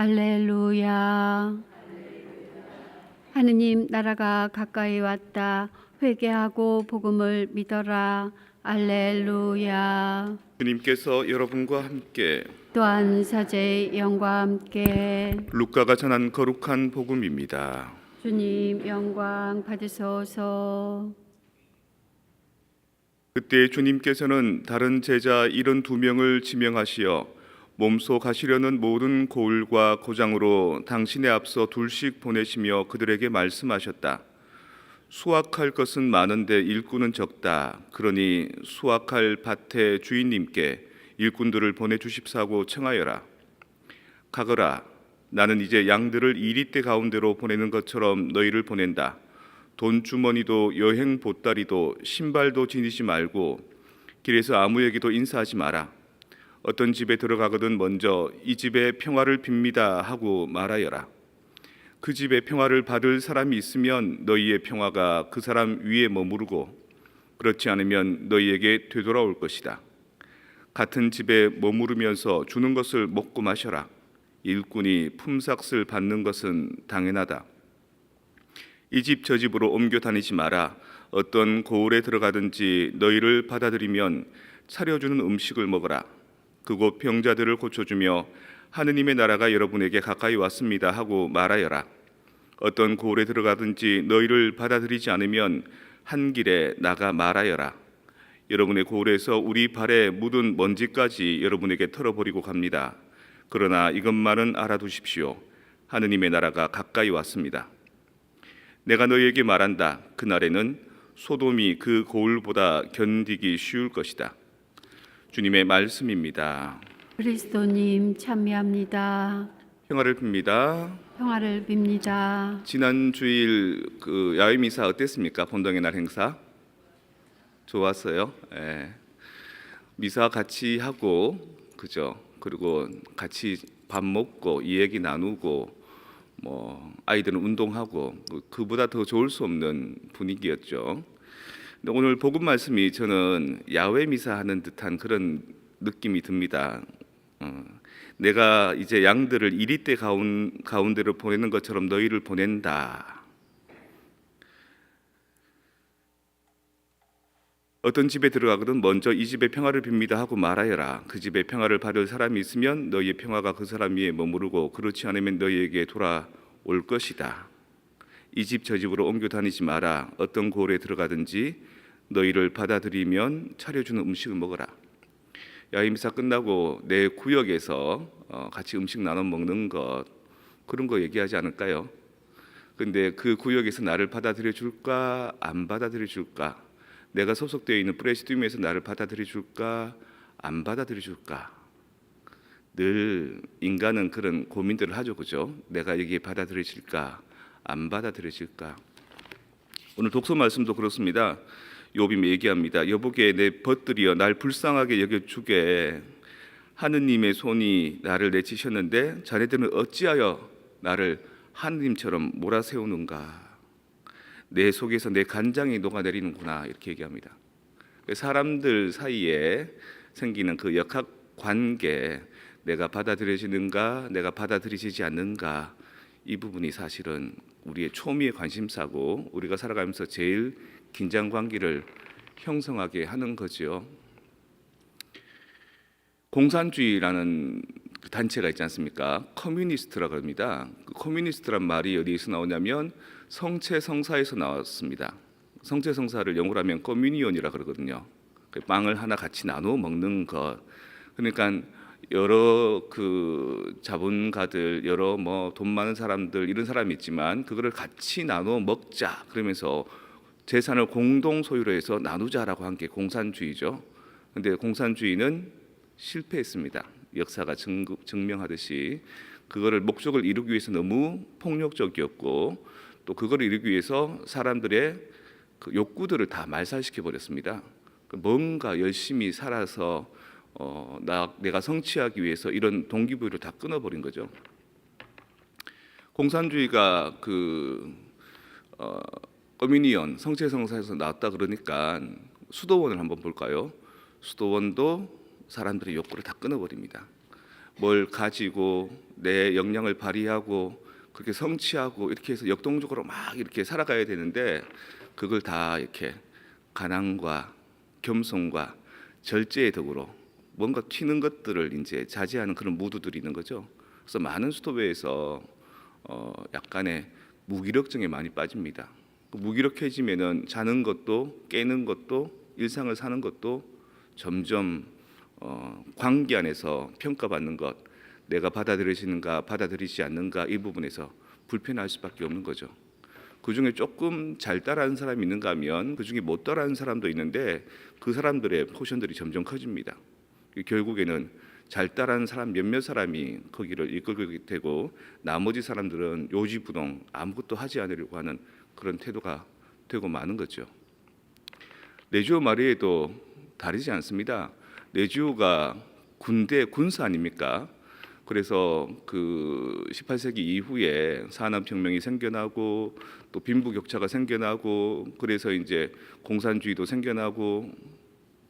할렐루야. 하느님 나라가 가까이 왔다. 회개하고 복음을 믿어라. 할렐루야. 주님께서 여러분과 함께 또한 사제의 영과 함께 루카가 전한 거룩한 복음입니다. 주님 영광 받으소서. 그때 주님께서는 다른 제자 72명을 지명하시어 몸소 가시려는 모든 고을과 고장으로 당신의 앞서 둘씩 보내시며 그들에게 말씀하셨다. 수확할 것은 많은데 일꾼은 적다. 그러니 수확할 밭의 주인님께 일꾼들을 보내주십사고 청하여라. 가거라. 나는 이제 양들을 이리떼 가운데로 보내는 것처럼 너희를 보낸다. 돈주머니도 여행 보따리도 신발도 지니지 말고 길에서 아무에게도 인사하지 마라. 어떤 집에 들어가거든 먼저 이 집에 평화를 빕니다 하고 말하여라. 그 집에 평화를 받을 사람이 있으면 너희의 평화가 그 사람 위에 머무르고 그렇지 않으면 너희에게 되돌아올 것이다. 같은 집에 머무르면서 주는 것을 먹고 마셔라. 일꾼이 품삯을 받는 것은 당연하다. 이 집 저 집으로 옮겨 다니지 마라. 어떤 고을에 들어가든지 너희를 받아들이면 차려주는 음식을 먹어라. 그곳 병자들을 고쳐주며 하느님의 나라가 여러분에게 가까이 왔습니다 하고 말하여라. 어떤 고을에 들어가든지 너희를 받아들이지 않으면 한 길에 나가 말하여라. 여러분의 고을에서 우리 발에 묻은 먼지까지 여러분에게 털어버리고 갑니다. 그러나 이것만은 알아두십시오. 하느님의 나라가 가까이 왔습니다. 내가 너희에게 말한다. 그날에는 소돔이 그 고을보다 견디기 쉬울 것이다. 주님의 말씀입니다. 그리스도님 참여합니다. 평화를 빕니다. 평화를 빕니다. 지난 주일 그 야외 미사 어땠습니까? 본당의 날 행사 좋았어요. 예. 미사 같이 하고 그죠? 그리고 같이 밥 먹고 이 얘기 나누고 뭐 아이들은 운동하고 그보다 더 좋을 수 없는 분위기였죠. 근데 오늘 복음 말씀이 저는 야외 미사하는 듯한 그런 느낌이 듭니다. 내가 이제 양들을 이리떼 가운데로 보내는 것처럼 너희를 보낸다. 어떤 집에 들어가거든 먼저 이 집에 평화를 빕니다 하고 말하여라. 그 집에 평화를 받을 사람이 있으면 너희의 평화가 그 사람 위에 머무르고 그렇지 않으면 너희에게 돌아올 것이다. 이 집 저 집으로 옮겨 다니지 마라. 어떤 고을에 들어가든지 너희를 받아들이면 차려주는 음식을 먹어라. 야외미사 끝나고 내 구역에서 같이 음식 나눠 먹는 것 그런 거 얘기하지 않을까요? 근데 그 구역에서 나를 받아들여 줄까 안 받아들여 줄까? 내가 소속되어 있는 프레시디움에서 나를 받아들여 줄까 안 받아들여 줄까? 늘 인간은 그런 고민들을 하죠, 그죠? 내가 여기에 받아들여질까 안 받아들여질까? 오늘 독서 말씀도 그렇습니다. 욥이 얘기합니다. 여보게 내 벗들이여 날 불쌍하게 여겨주게. 하느님의 손이 나를 내치셨는데 자네들은 어찌하여 나를 하느님처럼 몰아세우는가. 내 속에서 내 간장이 녹아내리는구나 이렇게 얘기합니다. 사람들 사이에 생기는 그 역학관계 내가 받아들여지는가 내가 받아들여지지 않는가 이 부분이 사실은 우리의 초미의 관심사고 우리가 살아가면서 제일 긴장관계를 형성하게 하는 거죠. 공산주의라는 단체가 있지 않습니까? 커뮤니스트라고 합니다. 그 커뮤니스트란 말이 어디에서 나오냐면 성체성사에서 나왔습니다. 성체성사를 영어로 하면 커뮤니언이라 그러거든요. 빵을 하나 같이 나누어 먹는 것. 그러니까 여러 그 자본가들, 여러 뭐 돈 많은 사람들 이런 사람이 있지만 그거를 같이 나누어 먹자 그러면서 재산을 공동 소유로 해서 나누자라고 한 게 공산주의죠. 근데 공산주의는 실패했습니다. 역사가 증명하듯이 그거를 목적을 이루기 위해서 너무 폭력적이었고 또 그거를 이루기 위해서 사람들의 그 욕구들을 다 말살시켜 버렸습니다. 뭔가 열심히 살아서 내가 성취하기 위해서 이런 동기부여를 다 끊어버린 거죠. 공산주의가 커뮤니언 성체성사에서 나왔다 그러니까 수도원을 한번 볼까요? 수도원도 사람들의 욕구를 다 끊어버립니다. 뭘 가지고 내 역량을 발휘하고 그렇게 성취하고 이렇게 해서 역동적으로 막 이렇게 살아가야 되는데 그걸 다 이렇게 가난과 겸손과 절제의 덕으로 뭔가 튀는 것들을 이제 자제하는 그런 무드들이 있는 거죠. 그래서 많은 수도회에서 약간의 무기력증에 많이 빠집니다. 그 무기력해지면은 자는 것도 깨는 것도 일상을 사는 것도 점점 관계 안에서 평가받는 것, 내가 받아들여지는가 받아들이지 않는가 이 부분에서 불편할 수밖에 없는 거죠. 그 중에 조금 잘 따라하는 사람이 있는가 하면 그 중에 못 따라하는 사람도 있는데 그 사람들의 포션들이 점점 커집니다. 결국에는 잘 따라하는 사람 몇몇 사람이 거기를 이끌게 되고 나머지 사람들은 요지부동 아무것도 하지 않으려고 하는 그런 태도가 되고 마는 거죠. 레지오 마리아도 다르지 않습니다. 레지오가 군대 군사 아닙니까? 그래서 그 18세기 이후에 산업혁명이 생겨나고 또 빈부격차가 생겨나고 그래서 이제 공산주의도 생겨나고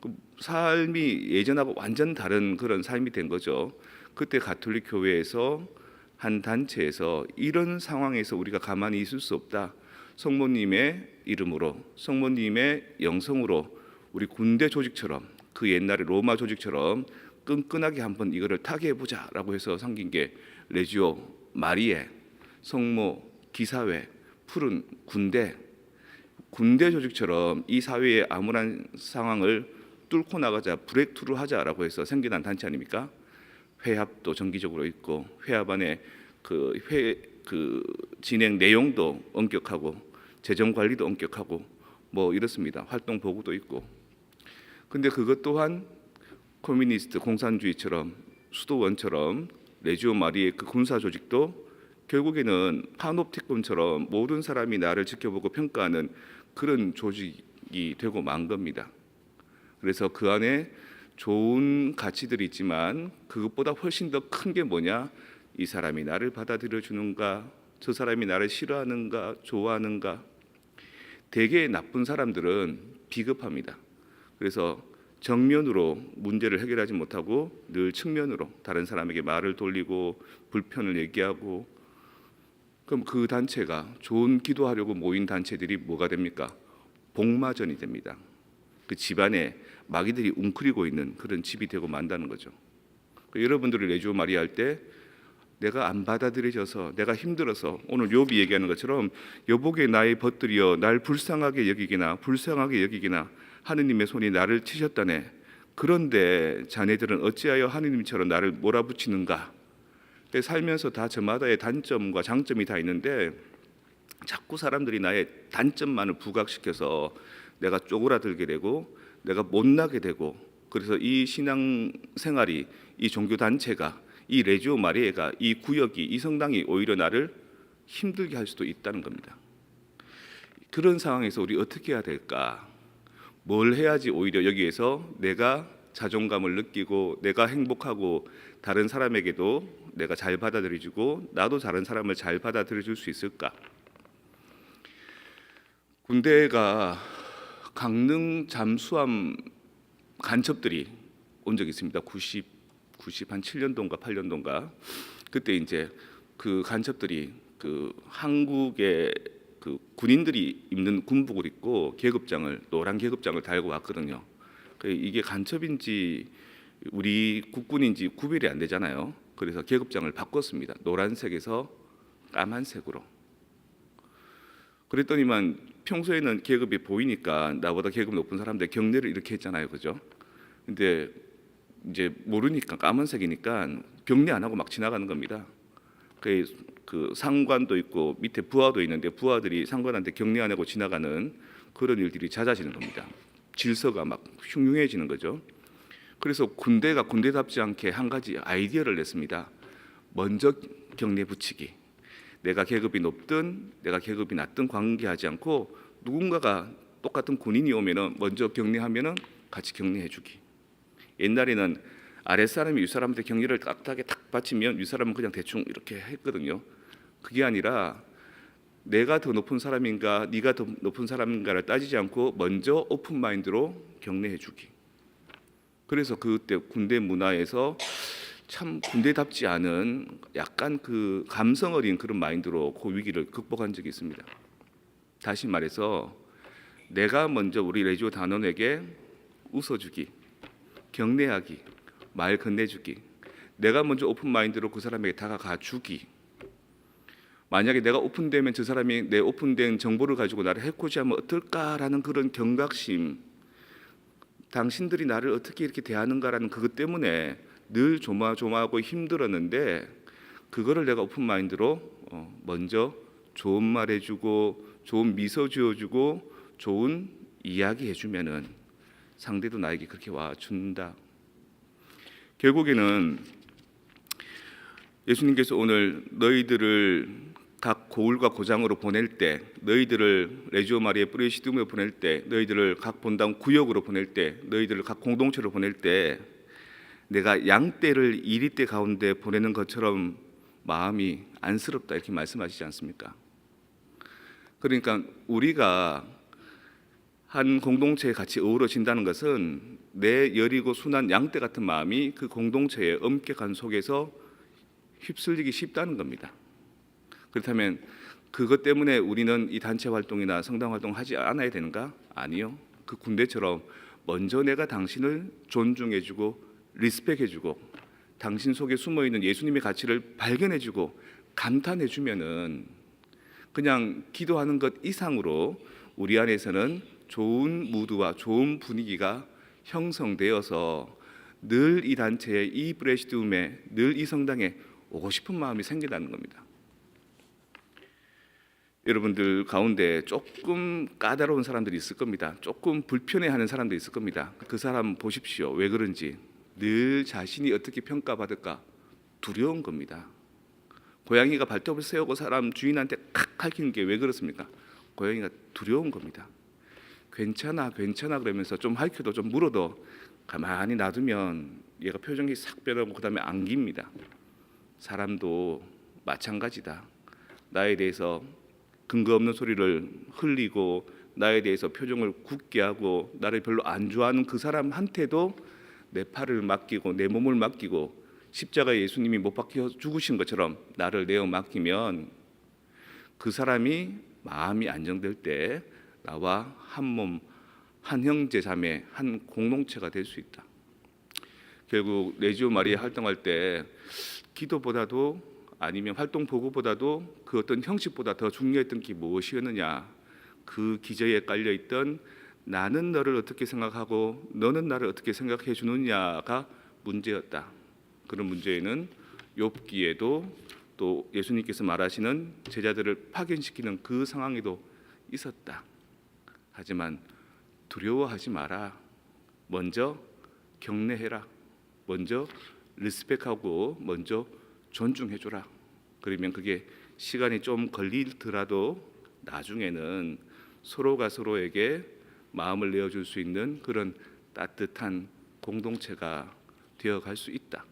그 삶이 예전하고 완전 다른 그런 삶이 된 거죠. 그때 가톨릭 교회에서 한 단체에서 이런 상황에서 우리가 가만히 있을 수 없다. 성모님의 이름으로 성모님의 영성으로 우리 군대 조직처럼 그 옛날에 로마 조직처럼 끈끈하게 한번 이거를 타개해 보자라고 해서 생긴 게 레지오 마리에 성모 기사회 푸른 군대 조직처럼 이 사회의 암울한 상황을 뚫고 나가자 브레이크트루 하자라고 해서 생겨난 단체 아닙니까? 회합도 정기적으로 있고 회합 안에 그 진행 내용도 엄격하고 재정 관리도 엄격하고 뭐 이렇습니다. 활동 보고도 있고. 근데 그것 또한 커뮤니스트 공산주의처럼 수도원처럼 레지오 마리의 그 군사 조직도 결국에는 파놉티콘처럼 모든 사람이 나를 지켜보고 평가하는 그런 조직이 되고 만 겁니다. 그래서 그 안에 좋은 가치들이 있지만 그것보다 훨씬 더 큰 게 뭐냐? 이 사람이 나를 받아들여 주는가? 저 사람이 나를 싫어하는가? 좋아하는가? 대개 나쁜 사람들은 비겁합니다. 그래서 정면으로 문제를 해결하지 못하고 늘 측면으로 다른 사람에게 말을 돌리고 불편을 얘기하고 그럼 그 단체가 좋은 기도하려고 모인 단체들이 뭐가 됩니까? 복마전이 됩니다. 그 집안에 마귀들이 웅크리고 있는 그런 집이 되고 만다는 거죠. 여러분들을 레지오 마리아 할 때 내가 안 받아들여져서 내가 힘들어서 오늘 욥이 얘기하는 것처럼 여복의 나의 벗들이여 날 불쌍하게 여기기나 하느님의 손이 나를 치셨다네. 그런데 자네들은 어찌하여 하느님처럼 나를 몰아붙이는가? 살면서 다 저마다의 단점과 장점이 다 있는데 자꾸 사람들이 나의 단점만을 부각시켜서 내가 쪼그라들게 되고 내가 못나게 되고 그래서 이 신앙 생활이 이 종교 단체가 이 레지오 마리아가 이 구역이 이 성당이 오히려 나를 힘들게 할 수도 있다는 겁니다. 그런 상황에서 우리 어떻게 해야 될까? 뭘 해야지 오히려 여기에서 내가 자존감을 느끼고 내가 행복하고 다른 사람에게도 내가 잘 받아들여주고 나도 다른 사람을 잘 받아들여줄 수 있을까? 군대가 강릉 잠수함 간첩들이 온 적이 있습니다. 97년도인가 8년도인가 그때 이제 그 간첩들이 그 한국의 그 군인들이 입는 군복을 입고 계급장을 노란 계급장을 달고 왔거든요. 이게 간첩인지 우리 국군인지 구별이 안 되잖아요. 그래서 계급장을 바꿨습니다. 노란색에서 까만색으로. 그랬더니만 평소에는 계급이 보이니까 나보다 계급 높은 사람들 경례를 이렇게 했잖아요, 그죠? 근데 이제 모르니까 까만색이니까 경례 안 하고 막 지나가는 겁니다. 그 상관도 있고 밑에 부하도 있는데 부하들이 상관한테 경례 안 하고 지나가는 그런 일들이 잦아지는 겁니다. 질서가 막 흉흉해지는 거죠. 그래서 군대가 군대답지 않게 한 가지 아이디어를 냈습니다. 먼저 경례 붙이기. 내가 계급이 높든 내가 계급이 낮든 관계하지 않고 누군가가 똑같은 군인이 오면은 먼저 경례하면은 같이 경례해주기. 옛날에는 아랫사람이 윗사람한테 경례를 따뜻하게 탁 바치면 윗사람은 그냥 대충 이렇게 했거든요. 그게 아니라 내가 더 높은 사람인가 네가 더 높은 사람인가를 따지지 않고 먼저 오픈 마인드로 경례해주기. 그래서 그때 군대 문화에서 참 군대답지 않은 약간 그 감성 어린 그런 마인드로 그 위기를 극복한 적이 있습니다. 다시 말해서 내가 먼저 우리 레지오 단원에게 웃어주기, 격려하기, 말 건네주기, 내가 먼저 오픈 마인드로 그 사람에게 다가가 주기. 만약에 내가 오픈되면 저 사람이 내 오픈된 정보를 가지고 나를 해코지하면 어떨까라는 그런 경각심, 당신들이 나를 어떻게 이렇게 대하는가라는 그것 때문에 늘 조마조마하고 힘들었는데, 그거를 내가 오픈 마인드로 먼저 좋은 말 해주고 좋은 미소 지어주고 좋은 이야기 해주면은 상대도 나에게 그렇게 와준다. 결국에는 예수님께서 오늘 너희들을 각 고울과 고장으로 보낼 때, 너희들을 레지오 마리아 프레시둠에 보낼 때, 너희들을 각 본당 구역으로 보낼 때, 너희들을 각 공동체로 보낼 때 내가 양떼를 이리떼 가운데 보내는 것처럼 마음이 안쓰럽다 이렇게 말씀하시지 않습니까? 그러니까 우리가 한 공동체에 같이 어우러진다는 것은 내 여리고 순한 양떼 같은 마음이 그 공동체의 엄격한 속에서 휩쓸리기 쉽다는 겁니다. 그렇다면 그것 때문에 우리는 이 단체 활동이나 성당 활동을 하지 않아야 되는가? 아니요. 그 군대처럼 먼저 내가 당신을 존중해주고 리스펙해주고 당신 속에 숨어있는 예수님의 가치를 발견해주고 감탄해주면은 그냥 기도하는 것 이상으로 우리 안에서는 좋은 무드와 좋은 분위기가 형성되어서 늘 이 단체에, 이 브레시드움에, 늘 이 성당에 오고 싶은 마음이 생긴다는 겁니다. 여러분들 가운데 조금 까다로운 사람들이 있을 겁니다. 조금 불편해하는 사람도 있을 겁니다. 그 사람 보십시오. 왜 그런지. 늘 자신이 어떻게 평가받을까 두려운 겁니다. 고양이가 발톱을 세우고 사람 주인한테 칵 할퀴는 게 왜 그렇습니까? 고양이가 두려운 겁니다. 괜찮아 괜찮아 그러면서 좀 할퀴도 좀 물어도 가만히 놔두면 얘가 표정이 싹 변하고 그 다음에 안깁니다. 사람도 마찬가지다. 나에 대해서 근거 없는 소리를 흘리고 나에 대해서 표정을 굳게 하고 나를 별로 안 좋아하는 그 사람한테도 내 팔을 맡기고 내 몸을 맡기고 십자가에 예수님이 못 박혀 죽으신 것처럼 나를 내어 맡기면 그 사람이 마음이 안정될 때 나와 한 몸, 한 형제 자매, 한 공동체가 될 수 있다. 결국 레지오 마리아 활동할 때 기도보다도 아니면 활동 보고보다도 그 어떤 형식보다 더 중요했던 게 무엇이었느냐, 그 기저에 깔려있던 나는 너를 어떻게 생각하고 너는 나를 어떻게 생각해 주느냐가 문제였다. 그런 문제에는 욥기에도 또 예수님께서 말하시는 제자들을 파견시키는 그 상황에도 있었다. 하지만 두려워하지 마라. 먼저 경례해라. 먼저 리스펙하고 먼저 존중해줘라. 그러면 그게 시간이 좀 걸리더라도 나중에는 서로가 서로에게 마음을 내어줄 수 있는 그런 따뜻한 공동체가 되어갈 수 있다.